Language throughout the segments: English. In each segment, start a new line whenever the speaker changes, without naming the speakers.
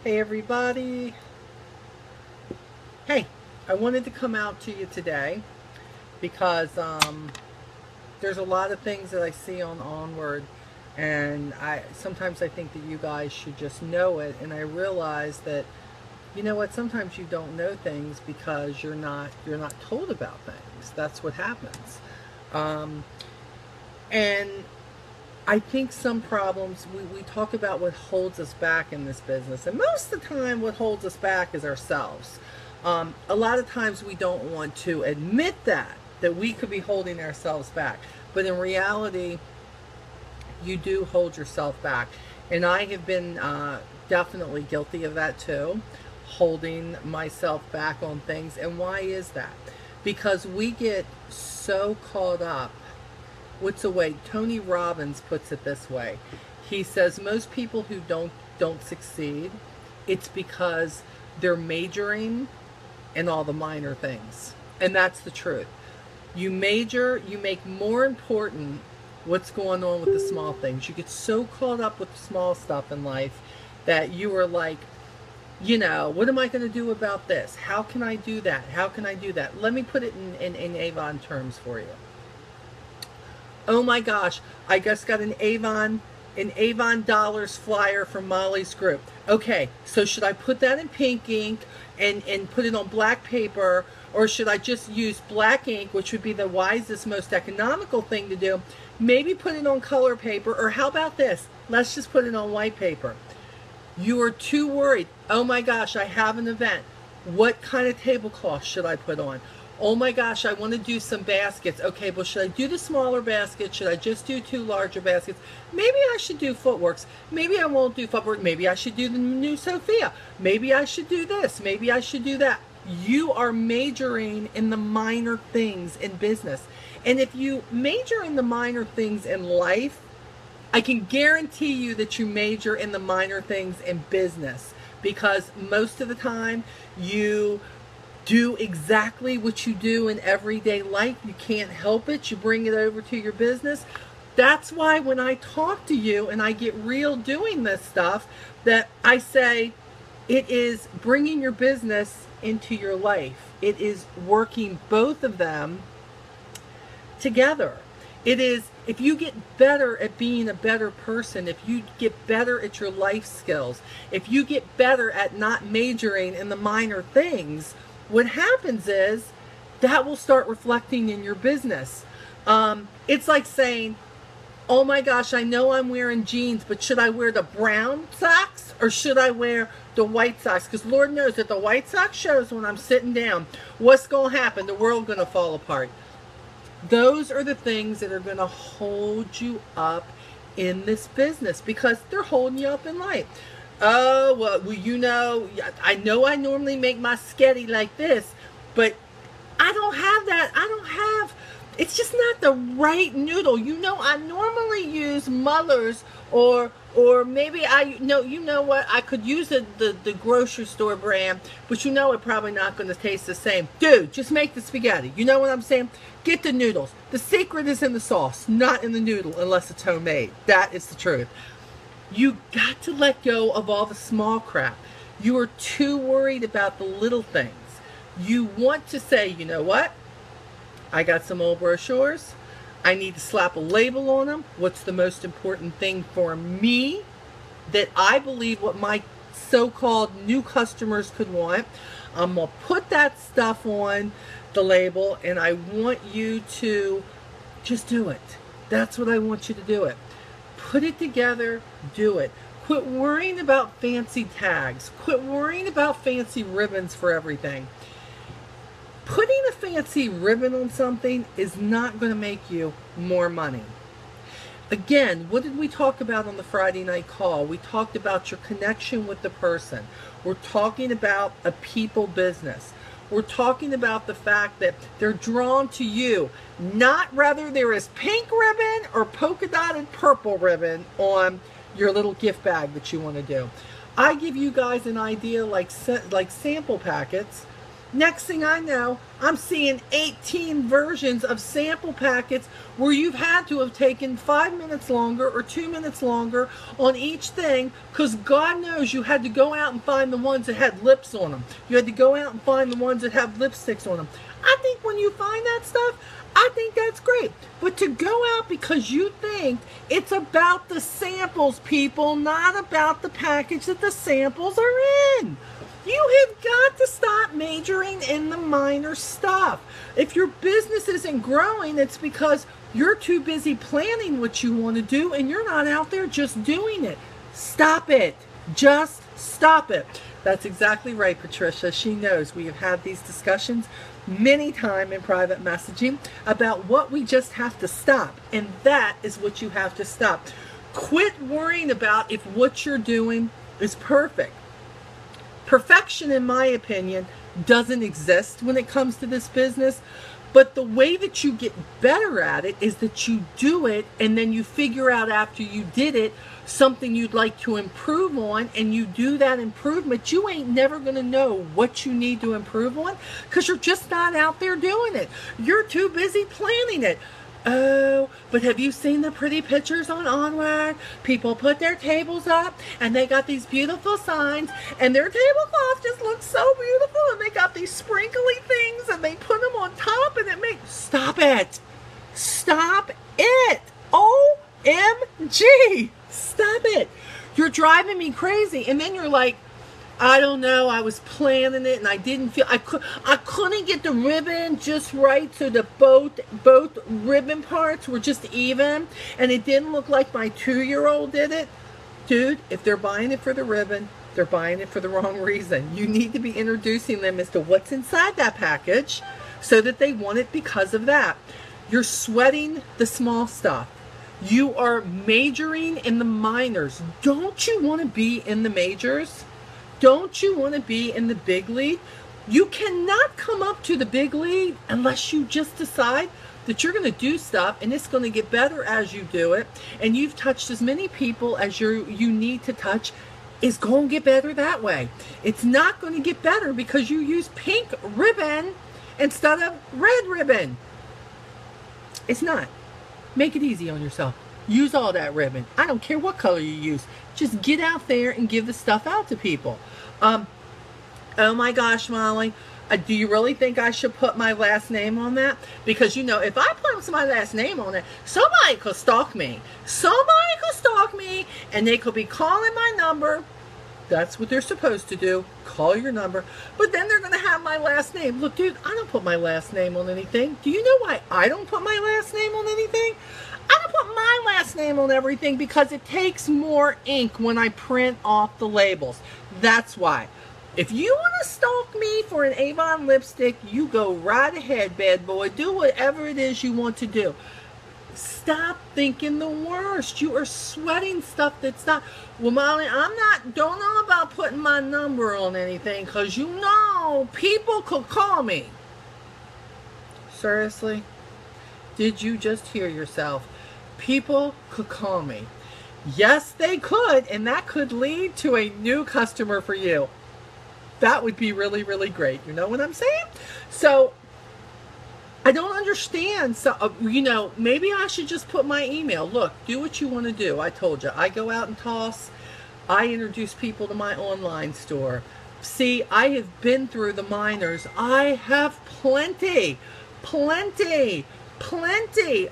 Hey everybody. Hey, I wanted to come out to you today because there's a lot of things that I see on Onward, and sometimes I think that you guys should just know it, and I realize that you know what, sometimes you don't know things because you're not told about things. That's what happens. And I think some problems, we talk about what holds us back in this business, and most of the time what holds us back is ourselves. A lot of times we don't want to admit that we could be holding ourselves back, but in reality you do hold yourself back, and I have been definitely guilty of that too, holding myself back on things. And why is that? Because we get so caught up. What's the way Tony Robbins puts it this way? He says most people who don't succeed, it's because they're majoring in all the minor things. And that's the truth. You major, you make more important what's going on with the small things. You get so caught up with the small stuff in life that you are like, you know, what am I going to do about this? How can I do that? How can I do that? Let me put it in Avon terms for you. Oh my gosh, I just got an Avon Dollars flyer from Molly's group. Okay, so should I put that in pink ink and put it on black paper, or should I just use black ink, which would be the wisest, most economical thing to do? Maybe put it on color paper, or how about this? Let's just put it on white paper. You are too worried. Oh my gosh, I have an event. What kind of tablecloth should I put on? Oh my gosh, I want to do some baskets. Okay, well, should I do the smaller baskets? Should I just do 2 larger baskets? Maybe I should do footworks. Maybe I won't do footwork. Maybe I should do the new Sophia. Maybe I should do this. Maybe I should do that. You are majoring in the minor things in business. And if you major in the minor things in life, I can guarantee you that you major in the minor things in business, because most of the time you do exactly what you do in everyday life. You can't help it. You bring it over to your business. That's why when I talk to you and I get real doing this stuff, that I say it is bringing your business into your life. It is working both of them together. It is, if you get better at being a better person, if you get better at your life skills, if you get better at not majoring in the minor things, what happens is that will start reflecting in your business. It's like saying, oh my gosh, I know I'm wearing jeans, but should I wear the brown socks or should I wear the white socks? Because Lord knows that the white sock shows when I'm sitting down. What's going to happen? The world's going to fall apart. Those are the things that are going to hold you up in this business, because they're holding you up in life. Oh, well, you know I normally make my sketty like this, but I don't have that. It's just not the right noodle. You know, I normally use Muller's or maybe you know what? I could use the grocery store brand, but you know it's probably not going to taste the same. Dude, just make the spaghetti. You know what I'm saying? Get the noodles. The secret is in the sauce, not in the noodle, unless it's homemade. That is the truth. You got to let go of all the small crap. You are too worried about the little things. You want to say, you know what? I got some old brochures. I need to slap a label on them. What's the most important thing for me that I believe what my so-called new customers could want? I'm going to put that stuff on the label, and I want you to just do it. That's what I want you to do it. Put it together, do it. Quit worrying about fancy tags. Quit worrying about fancy ribbons for everything. Putting a fancy ribbon on something is not going to make you more money. Again, what did we talk about on the Friday night call? We talked about your connection with the person. We're talking about a people business. We're talking about the fact that they're drawn to you, not whether there is pink ribbon or polka dotted purple ribbon on your little gift bag that you want to do. I give you guys an idea like sample packets Next thing I know, I'm seeing 18 versions of sample packets where you've had to have taken 5 minutes longer or 2 minutes longer on each thing, because God knows you had to go out and find the ones that had lips on them. You had to go out and find the ones that have lipsticks on them. I think when you find that stuff, I think that's great. But to go out because you think it's about the samples, people, not about the package that the samples are in. You have got to stop majoring in the minor stuff. If your business isn't growing, it's because you're too busy planning what you want to do and you're not out there just doing it. Stop it. Just stop it. That's exactly right, Patricia. She knows. We have had these discussions many times in private messaging about what we just have to stop. And that is what you have to stop. Quit worrying about if what you're doing is perfect. Perfection, in my opinion, doesn't exist when it comes to this business. But the way that you get better at it is that you do it and then you figure out after you did it something you'd like to improve on, and you do that improvement. You ain't never going to know what you need to improve on because you're just not out there doing it. You're too busy planning it. Oh, but have you seen the pretty pictures on Onward? People put their tables up and they got these beautiful signs and their tablecloth just looks so beautiful, and they got these sprinkly things and they put them on top and it makes... Stop it. Stop it. OMG. Stop it. You're driving me crazy. And then you're like, I don't know, I was planning it and I didn't feel, I couldn't get the ribbon just right so the both ribbon parts were just even, and it didn't look like my 2-year-old did it. Dude, if they're buying it for the ribbon, they're buying it for the wrong reason. You need to be introducing them as to what's inside that package so that they want it because of that. You're sweating the small stuff. You are majoring in the minors. Don't you want to be in the majors? Don't you want to be in the big league? You cannot come up to the big league unless you just decide that you're going to do stuff and it's going to get better as you do it, and you've touched as many people as you need to touch. It's going to get better that way. It's not going to get better because you use pink ribbon instead of red ribbon. It's not. Make it easy on yourself. Use all that ribbon. I don't care what color you use. Just get out there and give the stuff out to people. Oh my gosh, Molly. Do you really think I should put my last name on that? Because, you know, if I put my last name on it, somebody could stalk me. Somebody could stalk me, and they could be calling my number. That's what they're supposed to do. Call your number. But then they're going to have my last name. Look, dude, I don't put my last name on anything. Do you know why I don't put my last name on anything? I don't put my last name on everything because it takes more ink when I print off the labels. That's why. If you want to stalk me for an Avon lipstick, you go right ahead, bad boy. Do whatever it is you want to do. Stop thinking the worst. You are sweating stuff that's not... Well, Molly, don't know about putting my number on anything because you know people could call me. Seriously? Did you just hear yourself? People could call me. Yes, they could, and that could lead to a new customer for you. That would be really, really great. You know what I'm saying? So, I don't understand. So, you know, maybe I should just put my email. Look, do what you want to do. I told you. I go out and toss. I introduce people to my online store. See, I have been through the minors. I have plenty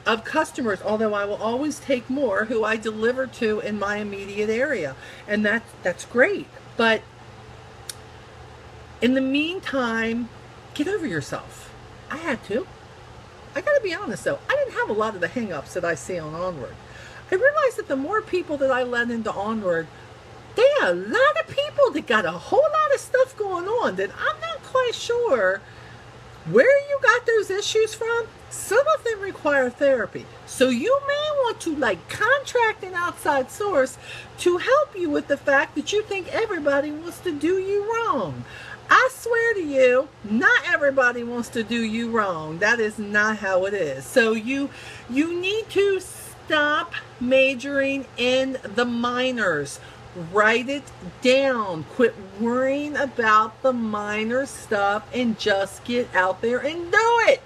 of customers, although I will always take more who I deliver to in my immediate area. And that's great. But in the meantime, get over yourself. I had to. I got to be honest, though. I didn't have a lot of the hang-ups that I see on Onward. I realized that the more people that I let into Onward, there are a lot of people that got a whole lot of stuff going on that I'm not quite sure where you got those issues from. Some of them require therapy. So you may want to contract an outside source to help you with the fact that you think everybody wants to do you wrong. I swear to you, not everybody wants to do you wrong. That is not how it is. So you need to stop majoring in the minors. Write it down. Quit worrying about the minor stuff and just get out there and do it.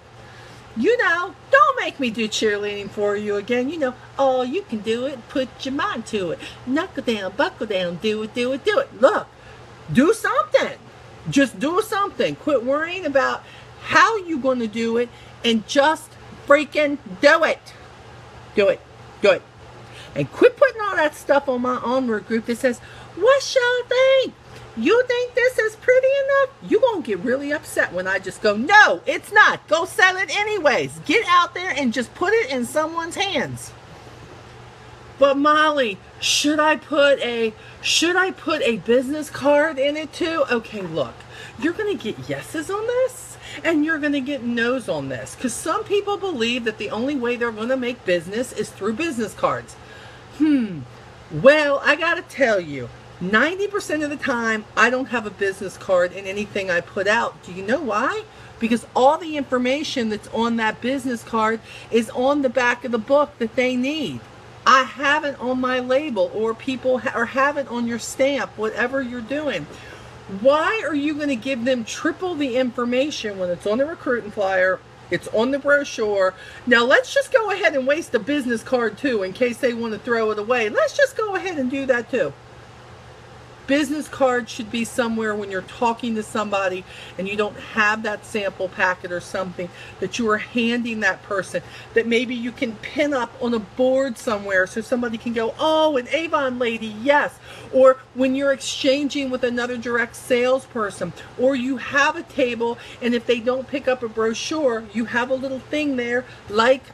Don't make me do cheerleading for you again. Oh, you can do it. Put your mind to it. Knuckle down, buckle down, do it, do it, do it. Look, do something. Just do something. Quit worrying about how you're going to do it and just freaking do it. Do it. Do it. And quit putting all that stuff on my onward group that says, what y'all think? You think this is pretty enough? You're going to get really upset when I just go, no, it's not. Go sell it anyways. Get out there and just put it in someone's hands. But Molly, should I put a business card in it too? Okay, look, you're going to get yeses on this and you're going to get no's on this, because some people believe that the only way they're going to make business is through business cards. Well, I got to tell you, 90% of the time, I don't have a business card in anything I put out. Do you know why? Because all the information that's on that business card is on the back of the book that they need. I have it on my label, or people or have it on your stamp, whatever you're doing. Why are you going to give them triple the information when it's on the recruiting flyer, it's on the brochure? Now let's just go ahead and waste a business card too, in case they want to throw it away. Let's just go ahead and do that too. Business card should be somewhere when you're talking to somebody and you don't have that sample packet or something, that you are handing that person, that maybe you can pin up on a board somewhere so somebody can go, oh, an Avon lady, yes. Or when you're exchanging with another direct salesperson, or you have a table and if they don't pick up a brochure, you have a little thing there like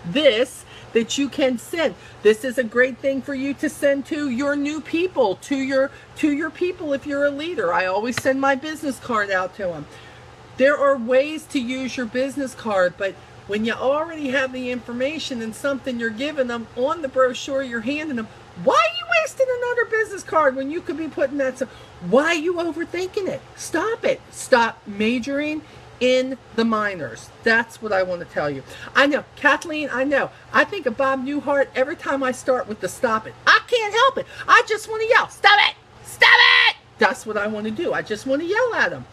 this that you can send. This is a great thing for you to send to your new people, to your people if you're a leader. I always send my business card out to them. There are ways to use your business card, but when you already have the information and something you're giving them on the brochure you're handing them, why are you wasting another business card when you could be putting that? Why are you overthinking it? Stop it. Stop majoring in the minors. That's what I want to tell you. I know, Kathleen, I know. I think of Bob Newhart every time I start with the stop it. I can't help it. I just want to yell, stop it! Stop it! That's what I want to do. I just want to yell at him.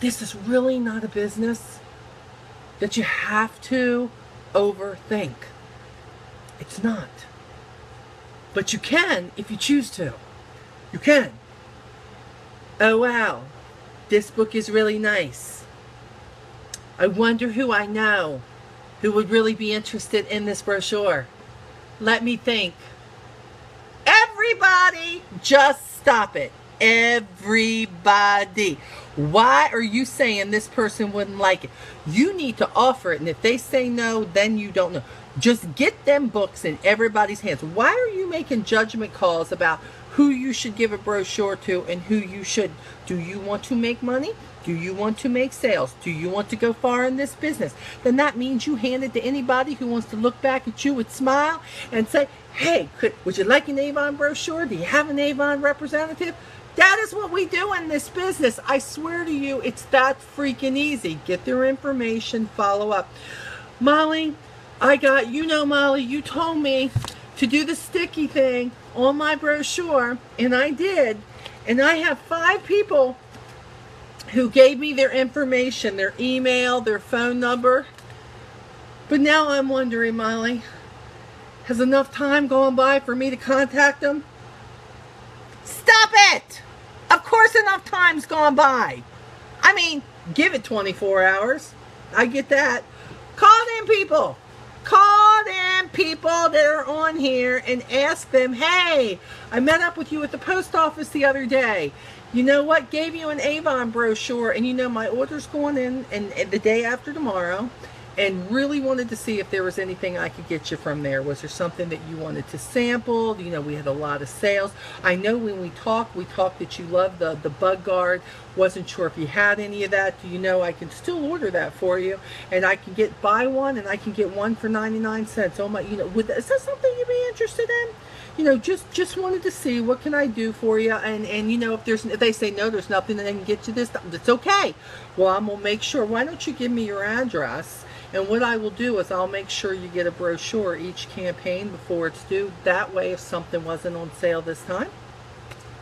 This is really not a business that you have to overthink. It's not. But you can if you choose to. You can. Oh, wow. This book is really nice. I wonder who I know who would really be interested in this brochure. Let me think. Everybody, just stop it. Everybody. Why are you saying this person wouldn't like it? You need to offer it, and if they say no, then you don't know. Just get them books in everybody's hands. Why are you making judgment calls about who you should give a brochure to and who you shouldn't? Do you want to make money? Do you want to make sales? Do you want to go far in this business? Then that means you hand it to anybody who wants to look back at you with a smile and say, hey, would you like an Avon brochure? Do you have an Avon representative? That is what we do in this business. I swear to you, it's that freaking easy. Get their information, follow up. Molly, Molly, you told me to do the sticky thing on my brochure, and I did. And I have 5 people who gave me their information, their email, their phone number. But now I'm wondering, Molly, has enough time gone by for me to contact them? Stop it! Of course enough time's gone by. I mean, give it 24 hours. I get that. Call them people. Call them people that are on here and ask them, hey, I met up with you at the post office the other day. You know what? Gave you an Avon brochure, and you know my order's going in and the day after tomorrow, and really wanted to see if there was anything I could get you from there. Was there something that you wanted to sample? You know, we had a lot of sales. I know when we talked that you loved the Bug Guard. Wasn't sure if you had any of that. Do you know I can still order that for you, and I can buy one and I can get one for 99 cents. Oh my, is that something you'd be interested in? You know, just wanted to see what can I do for you, and you know, if they say no, there's nothing that they can get you this, that's okay. Well, I'm gonna make sure. Why don't you give me your address? And what I will do is I'll make sure you get a brochure each campaign before it's due. That way, if something wasn't on sale this time,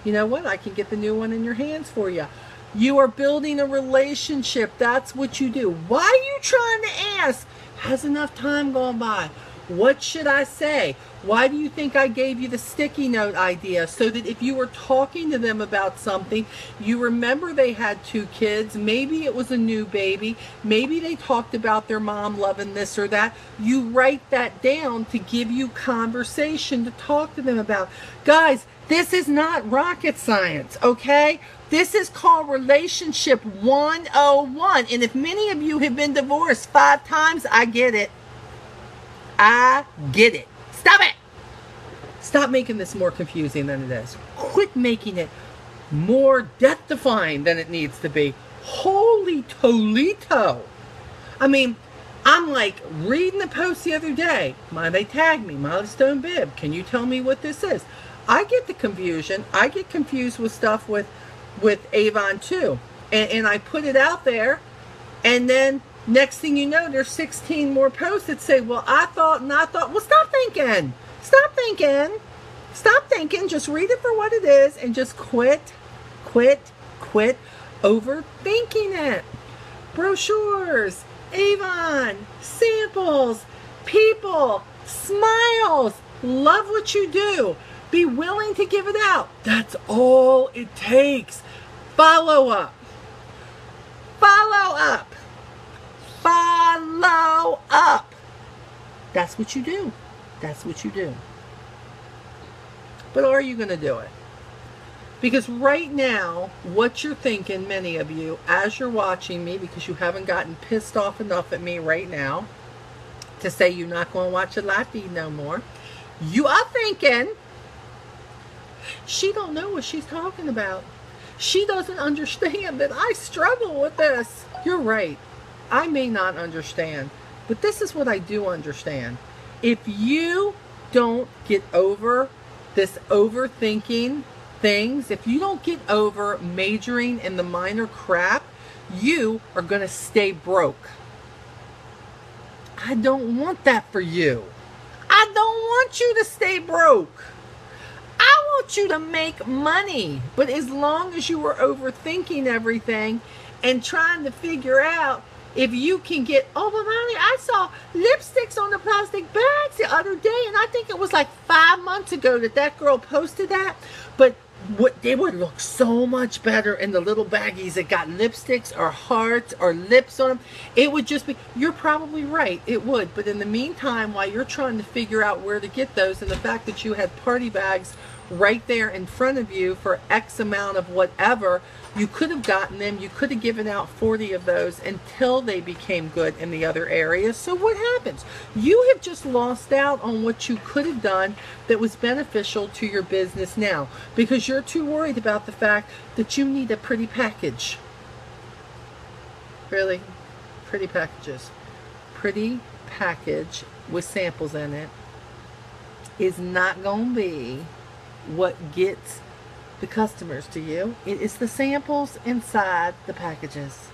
you know what? I can get the new one in your hands for you. You are building a relationship. That's what you do. Why are you trying to ask? Has enough time gone by? What should I say? Why do you think I gave you the sticky note idea? So that if you were talking to them about something, you remember they had 2 kids, maybe it was a new baby, maybe they talked about their mom loving this or that. You write that down to give you conversation to talk to them about. Guys, this is not rocket science, okay? This is called Relationship 101. And if many of you have been divorced 5 times, I get it. I get it. Stop it. Stop making this more confusing than it is. Quit making it more death-defying than it needs to be. Holy Toledo. I mean, I'm like reading the post the other day. They tagged me, Molly Stone Bib. Can you tell me what this is? I get the confusion. I get confused with stuff with Avon too. And I put it out there, and then next thing you know, there's 16 more posts that say, well, I thought, well, stop thinking. Stop thinking. Stop thinking. Just read it for what it is and just quit overthinking it. Brochures, Avon, samples, people, smiles. Love what you do. Be willing to give it out. That's all it takes. Follow up. Follow up. Follow up. That's what you do. That's what you do. But are you going to do it? Because right now, what you're thinking, many of you, as you're watching me, because you haven't gotten pissed off enough at me right now to say you're not going to watch the live feed no more, you are thinking, she don't know what she's talking about. She doesn't understand that I struggle with this. You're right. I may not understand, but this is what I do understand. If you don't get over this overthinking things, if you don't get over majoring in the minor crap, you are going to stay broke. I don't want that for you. I don't want you to stay broke. I want you to make money. But as long as you are overthinking everything and trying to figure out if you can get, oh, but Molly, I saw lipsticks on the plastic bags the other day, and I think it was like 5 months ago that girl posted that. But they would look so much better in the little baggies that got lipsticks or hearts or lips on them. It would just be, you're probably right, it would. But in the meantime, while you're trying to figure out where to get those, and the fact that you had party bags right there in front of you for X amount of whatever, you could have gotten them. You could have given out 40 of those until they became good in the other areas. So what happens? You have just lost out on what you could have done that was beneficial to your business now, because you're too worried about the fact that you need a pretty package. Really? Pretty packages. Pretty package with samples in it is not going to be what gets the customers to you. It is the samples inside the packages.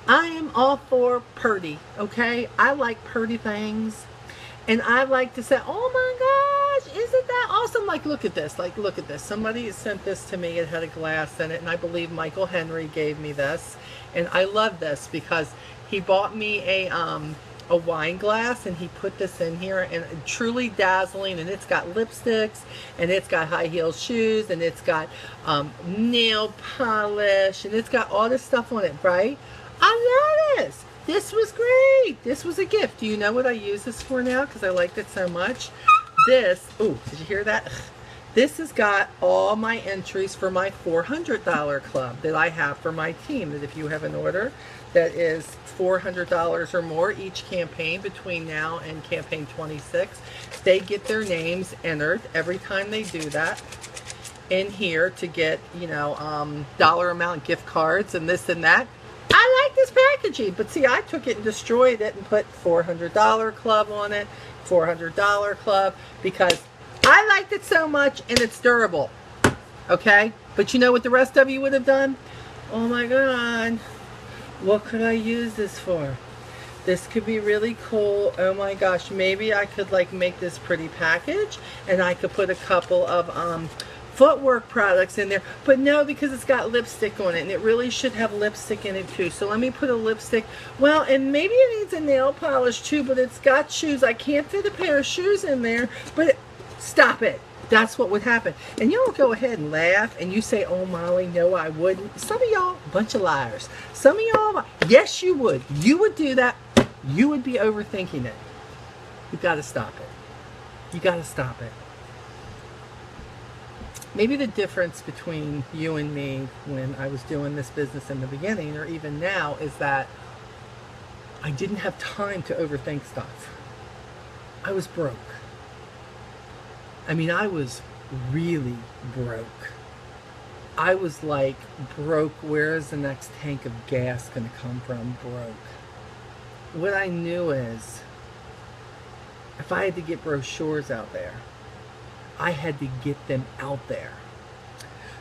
I am all for purdy, okay? I like purdy things, and I like to say, oh my gosh, isn't that awesome? Like, look at this. Like, look at this. Somebody sent this to me. It had a glass in it, and I believe Michael Henry gave me this, and I love this because he bought me a wine glass, and he put this in here, and truly dazzling, and it's got lipsticks, and it's got high heel shoes, and it's got nail polish, and it's got all this stuff on it, right? I love this. This was great. This was a gift. Do you know what I use this for now? Because I liked it so much. This, ooh, did you hear that? This has got all my entries for my $400 club that I have for my team, that if you have an order that is $400 or more each campaign between now and campaign 26, they get their names entered every time they do that in here to get, you know, dollar amount gift cards and this and that. I like this packaging, but see, I took it and destroyed it and put $400 club on it, $400 club, because I liked it so much, and it's durable. Okay? But you know what the rest of you would have done? Oh my God. What could I use this for? This could be really cool. Oh my gosh, maybe I could like make this pretty package and I could put a couple of footwork products in there. But no, because it's got lipstick on it and it really should have lipstick in it too. So let me put a lipstick. Well, and maybe it needs a nail polish too, but it's got shoes. I can't fit a pair of shoes in there, but stop it. That's what would happen. And you'll go ahead and laugh and you say, oh Molly, no I wouldn't. Some of y'all, a bunch of liars. Some of y'all, yes you would. You would do that. You would be overthinking it. You got to stop it. You got to stop it. Maybe the difference between you and me when I was doing this business in the beginning or even now is that I didn't have time to overthink stuff. I was broke. I mean, I was really broke. I was like, broke, where is the next tank of gas going to come from? Broke. What I knew is, if I had to get brochures out there, I had to get them out there.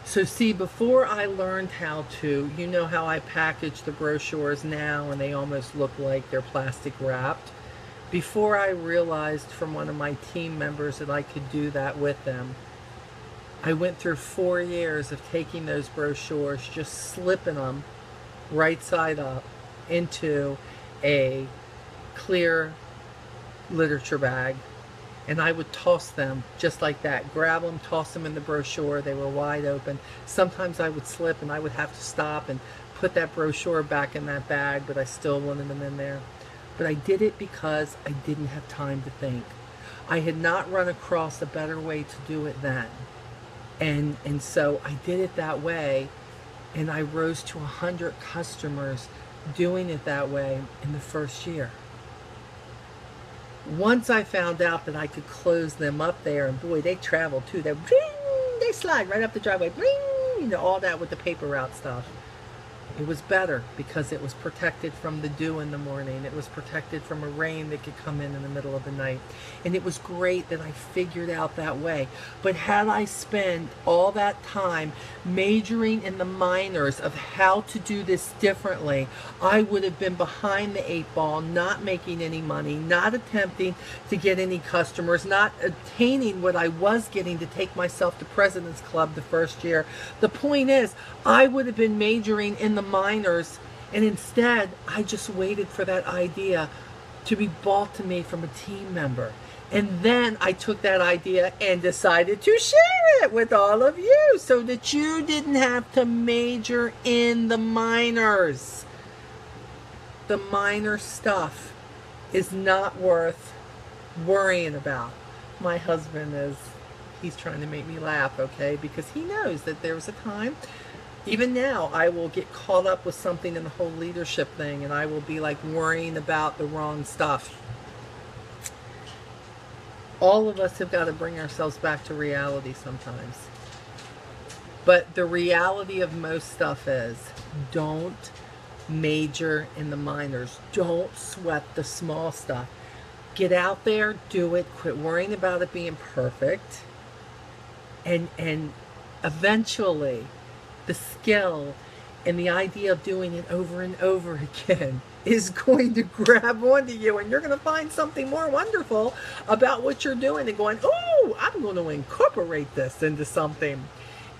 So see, before I learned how to, you know how I package the brochures now and they almost look like they're plastic wrapped? Before I realized from one of my team members that I could do that with them, I went through 4 years of taking those brochures, just slipping them right side up into a clear literature bag, and I would toss them just like that. Grab them, toss them in the brochure. They were wide open. Sometimes I would slip and I would have to stop and put that brochure back in that bag, but I still wanted them in there. But I did it because I didn't have time to think. I had not run across a better way to do it then. And so I did it that way, and I rose to 100 customers doing it that way in the first year. Once I found out that I could close them up there, and boy, they travel too. They slide right up the driveway, you know, all that with the paper route stuff. It was better because it was protected from the dew in the morning. It was protected from a rain that could come in the middle of the night. And it was great that I figured out that way. But had I spent all that time majoring in the minors of how to do this differently, I would have been behind the 8 ball, not making any money, not attempting to get any customers, not attaining what I was getting to take myself to President's Club the first year. The point is, I would have been majoring in the minors, and instead I just waited for that idea to be brought to me from a team member, and then I took that idea and decided to share it with all of you so that you didn't have to major in the minors. The minor stuff is not worth worrying about. My husband he's trying to make me laugh, okay, because he knows that there was a time. Even now, I will get caught up with something in the whole leadership thing, and I will be like worrying about the wrong stuff. All of us have got to bring ourselves back to reality sometimes. But the reality of most stuff is, don't major in the minors. Don't sweat the small stuff. Get out there, do it, quit worrying about it being perfect, and eventually the skill and the idea of doing it over and over again is going to grab onto you, and you're going to find something more wonderful about what you're doing and going, oh, I'm going to incorporate this into something.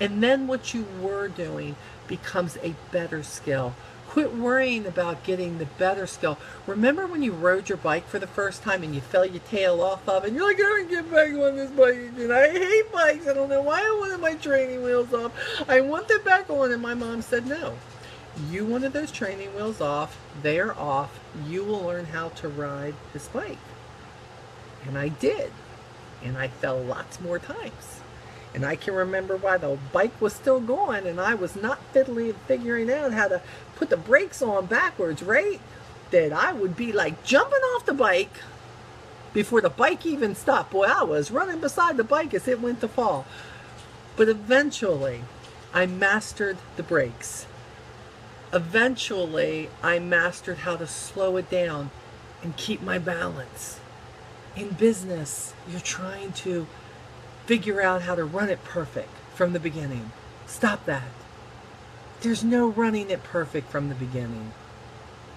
And then what you were doing becomes a better skill. Quit worrying about getting the better skill. Remember when you rode your bike for the first time and you fell your tail off of it and you're like, I don't get back on this bike again. I hate bikes. I don't know why I wanted my training wheels off. I want them back on. And my mom said, no. You wanted those training wheels off. They're off. You will learn how to ride this bike. And I did. And I fell lots more times. And I can remember why the bike was still going and I was not fiddly figuring out how to put the brakes on backwards, right? That I would be like jumping off the bike before the bike even stopped. Boy, I was running beside the bike as it went to fall. But eventually, I mastered the brakes. Eventually, I mastered how to slow it down and keep my balance. In business, you're trying to figure out how to run it perfect from the beginning. Stop that. There's no running it perfect from the beginning.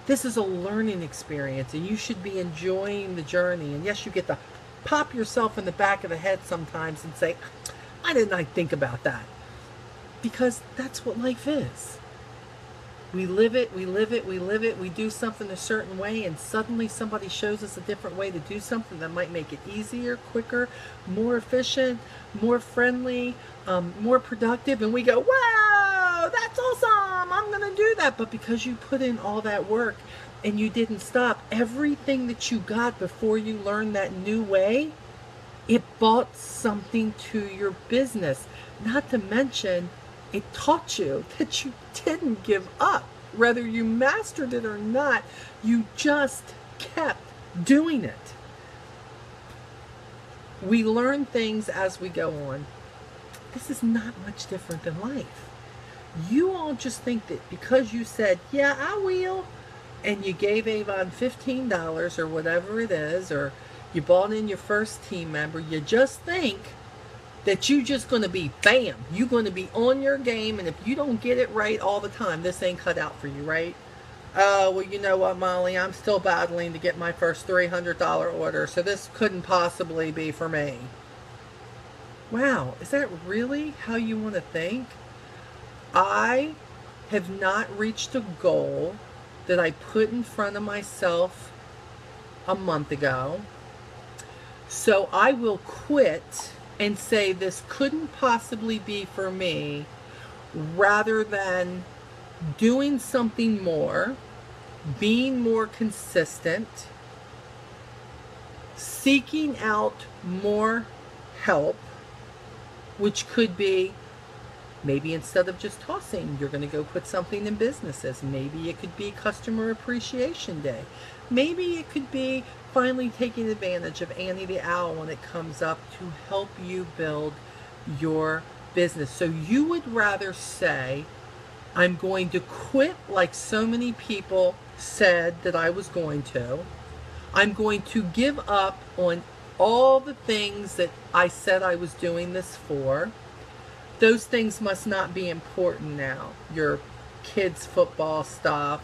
This is a learning experience, and you should be enjoying the journey. And yes, you get to pop yourself in the back of the head sometimes and say, why didn't I think about that? Because that's what life is. We live it, we live it, we live it. We do something a certain way, and suddenly somebody shows us a different way to do something that might make it easier, quicker, more efficient, more friendly, more productive. And we go, wow, that's awesome. I'm going to do that. But because you put in all that work and you didn't stop, everything that you got before you learned that new way, it brought something to your business. Not to mention, it taught you that you didn't give up. Whether you mastered it or not, you just kept doing it. We learn things as we go on. This is not much different than life. You all just think that because you said, yeah, I will, and you gave Avon $15 or whatever it is, or you bought in your first team member, you just think that you just going to be, bam, you're going to be on your game, and if you don't get it right all the time, this ain't cut out for you, right? Oh, well, you know what, Molly, I'm still battling to get my first $300 order, so this couldn't possibly be for me. Wow, is that really how you want to think? I have not reached a goal that I put in front of myself a month ago, so I will quit and say this couldn't possibly be for me, rather than doing something more, being more consistent, seeking out more help, which could be maybe instead of just tossing, you're going to go put something in businesses. Maybe it could be Customer Appreciation Day. Maybe it could be finally taking advantage of Annie the Owl when it comes up to help you build your business. So you would rather say, I'm going to quit like so many people said that I was going to. I'm going to give up on all the things that I said I was doing this for. Those things must not be important now. Your kids' football stuff,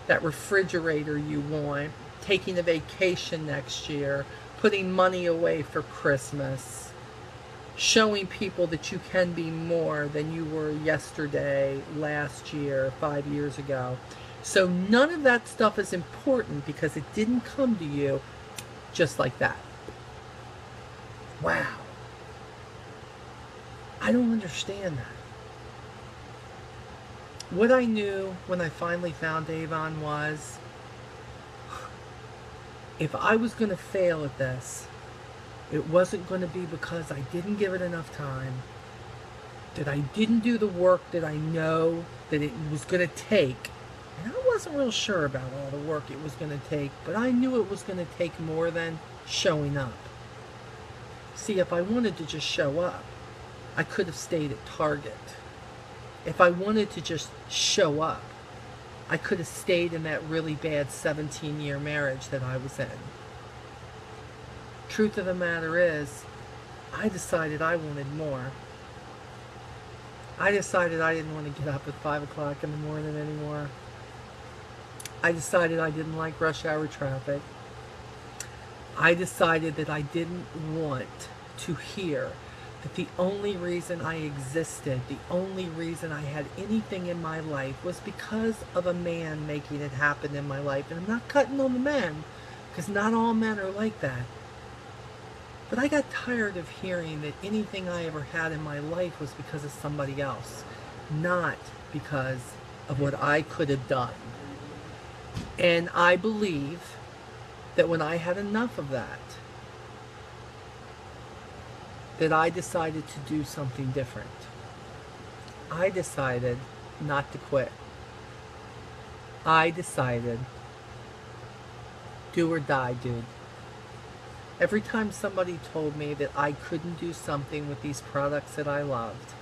that refrigerator you want, taking a vacation next year, putting money away for Christmas, showing people that you can be more than you were yesterday, last year, 5 years ago. So none of that stuff is important because it didn't come to you just like that. Wow. I don't understand that. What I knew when I finally found Avon was, if I was going to fail at this, it wasn't going to be because I didn't give it enough time, that I didn't do the work that I know that it was going to take. And I wasn't real sure about all the work it was going to take, but I knew it was going to take more than showing up. See, if I wanted to just show up, I could have stayed at Target. If I wanted to just show up, I could have stayed in that really bad 17-year marriage that I was in. Truth of the matter is, I decided I wanted more. I decided I didn't want to get up at 5 o'clock in the morning anymore. I decided I didn't like rush hour traffic. I decided that I didn't want to hear that the only reason I existed, the only reason I had anything in my life was because of a man making it happen in my life. And I'm not cutting on the men, because not all men are like that. But I got tired of hearing that anything I ever had in my life was because of somebody else, not because of what I could have done. And I believe that when I had enough of that I decided to do something different. I decided not to quit. I decided, do or die, dude. Every time somebody told me that I couldn't do something with these products that I loved,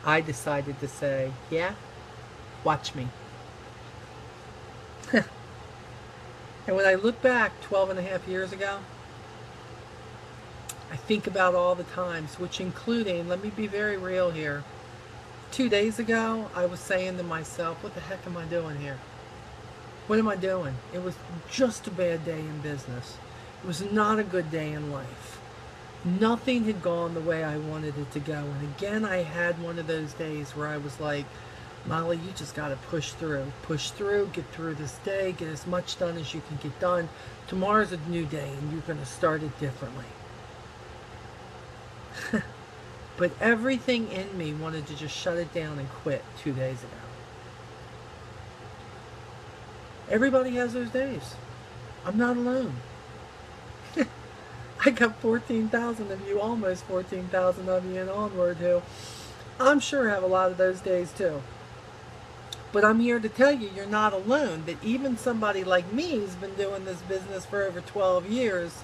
I decided to say, yeah, watch me. And when I look back 12 and a half years ago, I think about all the times, which including, let me be very real here, 2 days ago, I was saying to myself, what the heck am I doing here? What am I doing? It was just a bad day in business. It was not a good day in life. Nothing had gone the way I wanted it to go. And again, I had one of those days where I was like, Molly, you just got to push through. Push through, get through this day, get as much done as you can get done. Tomorrow's a new day and you're going to start it differently. But everything in me wanted to just shut it down and quit 2 days ago. Everybody has those days. I'm not alone. I got 14,000 of you, almost 14,000 of you and onward who I'm sure have a lot of those days too. But I'm here to tell you, you're not alone. That even somebody like me who's been doing this business for over 12 years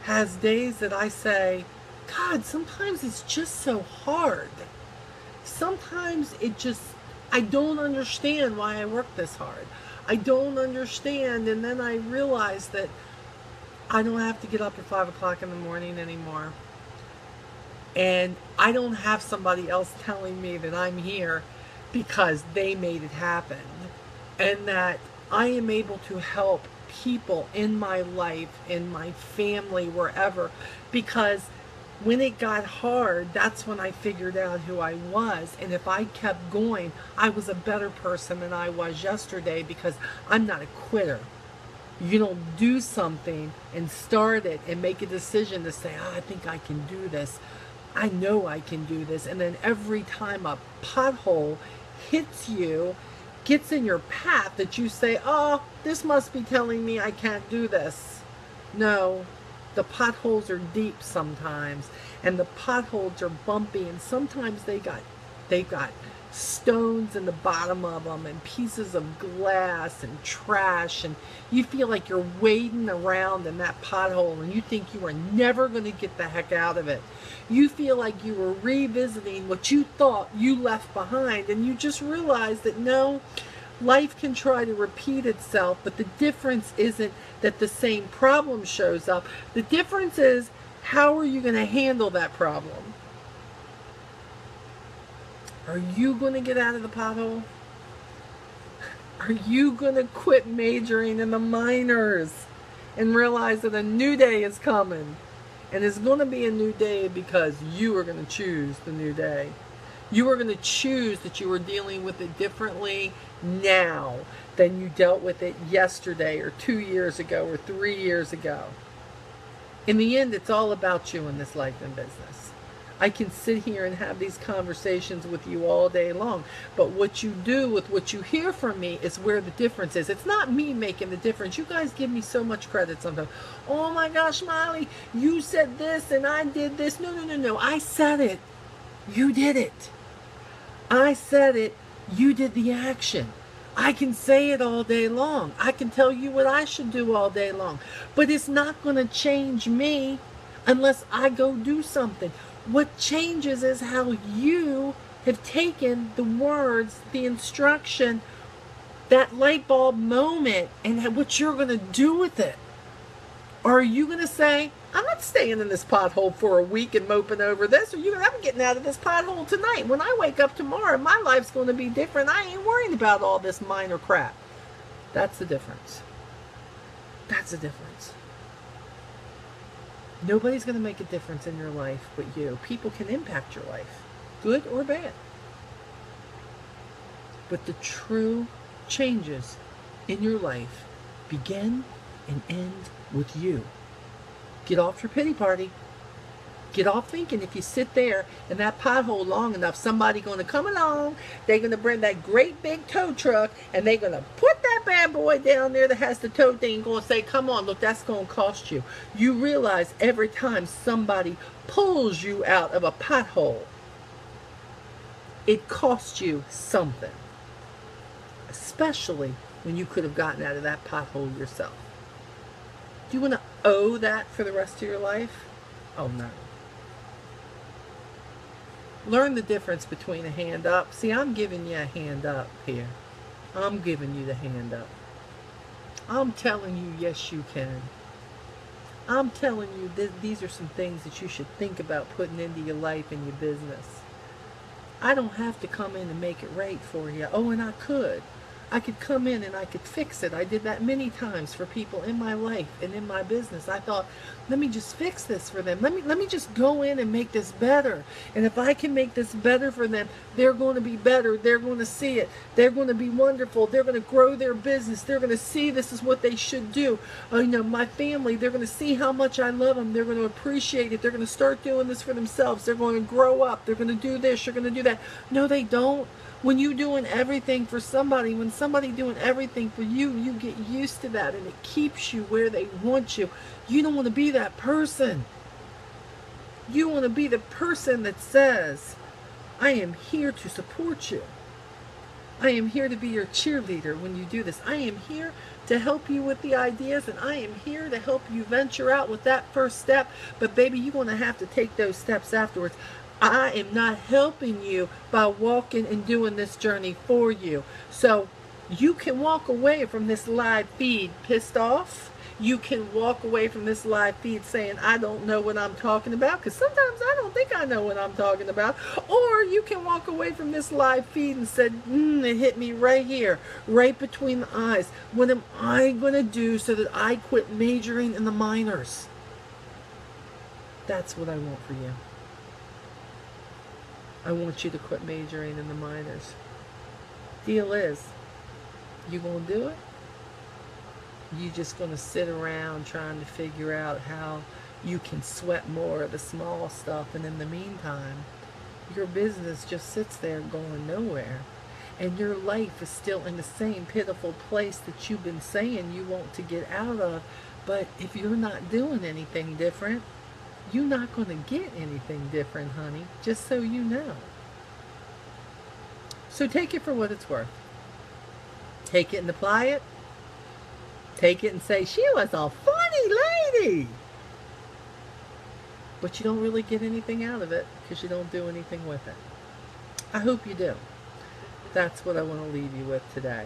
has days that I say, God, sometimes it's just so hard. Sometimes I don't understand why I work this hard. I don't understand, and then I realize that I don't have to get up at 5 o'clock in the morning anymore. And I don't have somebody else telling me that I'm here because they made it happen. And that I am able to help people in my life, in my family, wherever. Because when it got hard, that's when I figured out who I was. And if I kept going, I was a better person than I was yesterday, because I'm not a quitter. You don't do something and start it and make a decision to say, oh, I think I can do this. I know I can do this. And then every time a pothole hits you, gets in your path, that you say, oh, this must be telling me I can't do this. No, the potholes are deep sometimes, and the potholes are bumpy, and sometimes they've got stones in the bottom of them and pieces of glass and trash, and you feel like you're wading around in that pothole and you think you are never going to get the heck out of it. You feel like you were revisiting what you thought you left behind, and you just realize that no, life can try to repeat itself, but the difference isn't that the same problem shows up. The difference is, how are you going to handle that problem? Are you going to get out of the pothole? Are you going to quit majoring in the minors and realize that a new day is coming? And it's going to be a new day because you are going to choose the new day. You are going to choose that you are dealing with it differently now than you dealt with it yesterday or 2 years ago or 3 years ago. In the end, it's all about you in this life and business. I can sit here and have these conversations with you all day long, but what you do with what you hear from me is where the difference is. It's not me making the difference. You guys give me so much credit sometimes. Oh my gosh, Molly, you said this and I did this. No, no, no, no. I said it. You did it. I said it. You did the action. I can say it all day long. I can tell you what I should do all day long, but it's not going to change me unless I go do something. What changes is how you have taken the words, the instruction, that light bulb moment, and what you're going to do with it. Or are you going to say, I'm not staying in this pothole for a week and moping over this, or I'm getting out of this pothole tonight. When I wake up tomorrow, my life's going to be different. I ain't worrying about all this minor crap. That's the difference. That's the difference. Nobody's going to make a difference in your life but you. People can impact your life, good or bad. But the true changes in your life begin and end with you. Get off your pity party. Get off thinking if you sit there in that pothole long enough, somebody's going to come along, they're going to bring that great big tow truck, and they're going to put that bad boy down there that has the tow thing, going to say, come on, look, that's going to cost you. You realize every time somebody pulls you out of a pothole, it costs you something. Especially when you could have gotten out of that pothole yourself. Do you want to owe that for the rest of your life? Oh, no. Learn the difference between a hand up. See, I'm giving you a hand up here. I'm giving you the hand up. I'm telling you, yes, you can. I'm telling you that these are some things that you should think about putting into your life and your business. I don't have to come in and make it right for you. Oh, and I could. I could come in and I could fix it. I did that many times for people in my life and in my business. I thought, let me just fix this for them. Let me just go in and make this better. And if I can make this better for them, they're going to be better. They're going to see it. They're going to be wonderful. They're going to grow their business. They're going to see this is what they should do. My family, they're going to see how much I love them. They're going to appreciate it. They're going to start doing this for themselves. They're going to grow up. They're going to do this. They're going to do that. No, they don't. When you doing everything for somebody, when somebody doing everything for you, you get used to that and it keeps you where they want you. You don't want to be that person. You want to be the person that says, I am here to support you. I am here to be your cheerleader when you do this. I am here to help you with the ideas, and I am here to help you venture out with that first step. But baby, you're going to have to take those steps afterwards. I am not helping you by walking and doing this journey for you. So you can walk away from this live feed pissed off. You can walk away from this live feed saying, I don't know what I'm talking about, because sometimes I don't think I know what I'm talking about. Or you can walk away from this live feed and said, it hit me right here, right between the eyes. What am I going to do so that I quit majoring in the minors? That's what I want for you. I want you to quit majoring in the minors. Deal is, you gonna do it? You just gonna sit around trying to figure out how you can sweat more of the small stuff, and in the meantime, your business just sits there going nowhere, and your life is still in the same pitiful place that you've been saying you want to get out of. But if you're not doing anything different, you're not going to get anything different, honey, just so you know. So take it for what it's worth. Take it and apply it. Take it and say, she was a funny lady. But you don't really get anything out of it because you don't do anything with it. I hope you do. That's what I want to leave you with today.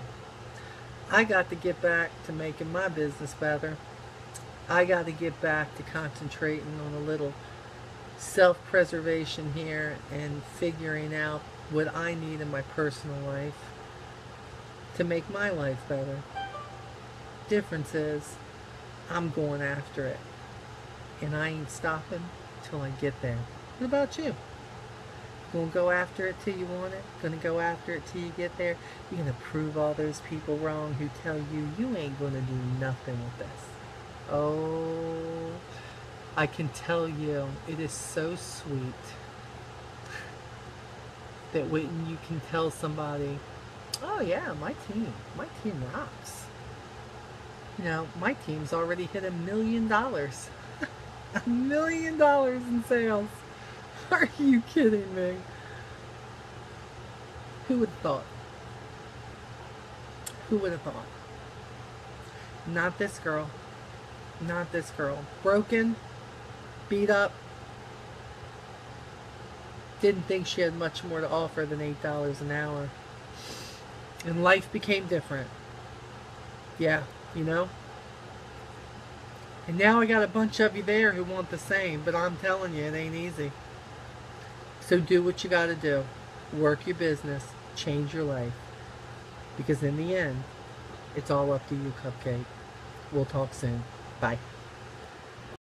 I got to get back to making my business better. I got to get back to concentrating on a little self-preservation here and figuring out what I need in my personal life to make my life better. Difference is, I'm going after it, and I ain't stopping till I get there. What about you? Gonna go after it till you want it? Gonna go after it till you get there? You're gonna prove all those people wrong who tell you you ain't gonna do nothing with this. Oh, I can tell you, it is so sweet that when you can tell somebody, oh yeah, my team rocks. My team's already hit $1 million. $1 million in sales. Are you kidding me? Who would have thought? Who would have thought? Not this girl. Not this girl. Broken, beat up, didn't think she had much more to offer than $8 an hour. And life became different. Yeah, And now I got a bunch of you there who want the same, but I'm telling you, it ain't easy. So do what you gotta do. Work your business. Change your life. Because in the end, it's all up to you, Cupcake. We'll talk soon. Bye.